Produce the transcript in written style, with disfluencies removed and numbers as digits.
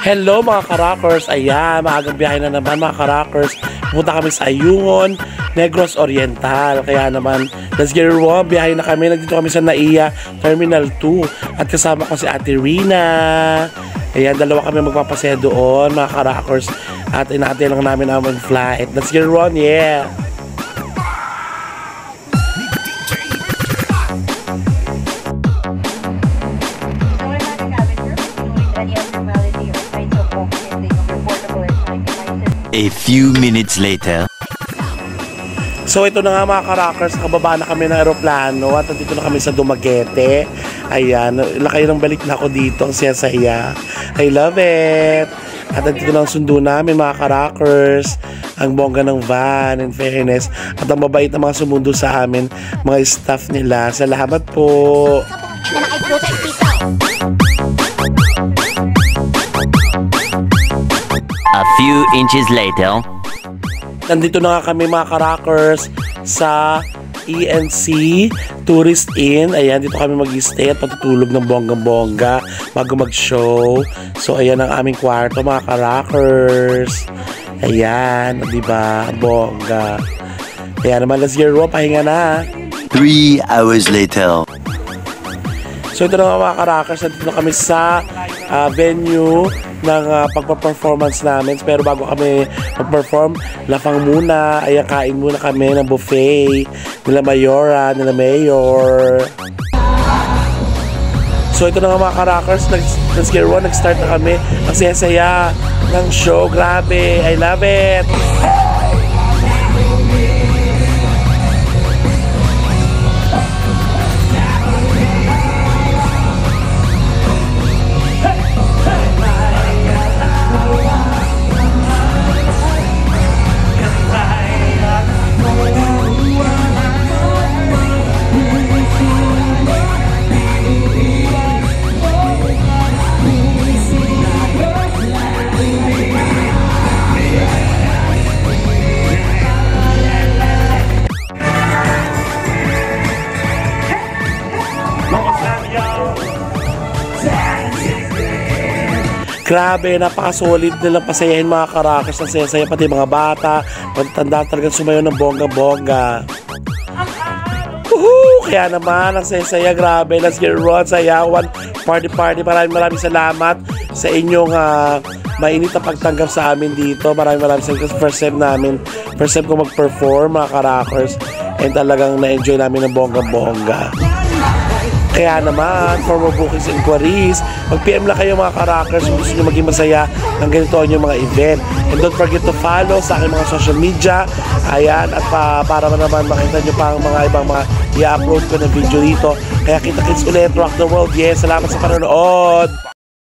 Hello mga ka-rockers, ayan, maagang biyahe na naman mga ka-rockers. Pupunta kami sa Ayungin, Negros Oriental. Kaya naman, let's get it on, biyahe na kami. Nandito kami sa NAIA Terminal 2 at kasama ko si Ate Rina. Ayan, dalawa kami magpapasaya doon mga ka-rockers at inaantay lang namin ang flight. Let's get it on, yeah! A few minutes later. So ito na nga mga ka-rockers, nakababa na kami ng aeroplano at nandito na kami sa Dumaguete. Ayan, lakay ng balik na ako dito, ang saya-saya. I love it! At nandito na ang sundo namin mga ka-rockers. Ang bongga ng van, in fairness. At ang mabait na mga sumundo sa amin, mga staff nila. Salamat po! A few inches later. Nandito na nga kami mga ka-rockers sa ENC Tourist Inn. Ayan, dito kami mag-stay at patutulog ng bonggang-bongga bago mag-show. So, ayan ang aming kwarto mga ka-rockers. Ayan, diba? Bongga. Ayan naman, let's get raw. Pahinga na. 3 hours later. So, ito na nga mga ka-rockers. Nandito na kami sa venue ng pagpa-performance namin. Pero bago kami mag-perform, lafang muna. Ayan, kain muna kami ng buffet nila Mayora, nila Mayor. So ito na nga mga ka-rockers, nag-start na kami. Ang saya-saya ng show. Grabe, I love it! Grabe, napaka-solid nilang pasayahin mga ka-rockers. Ang saya-saya pati mga bata, magtanda talagang sumayo ng bongga-bongga. Woohoo! Kaya naman, ang saya-saya, grabe. Let's get it on, sayawan, party-party. Maraming salamat sa inyong mainit na pagtanggap sa amin dito. Maraming salamat. First time ko mag-perform mga ka-rockers. And talagang na-enjoy namin ng bongga-bongga. Kaya naman, for more bookings and inquiries, mag-PM lang kayo mga ka-rockers kung gusto nyo maging masaya ng ganito ang mga event. And don't forget to follow sa aking mga social media. Ayan, at para naman makita nyo pa ang mga ibang mga i-upload ko na video dito. Kaya kita-kits ulit, rock the world. Yes, salamat sa panonood!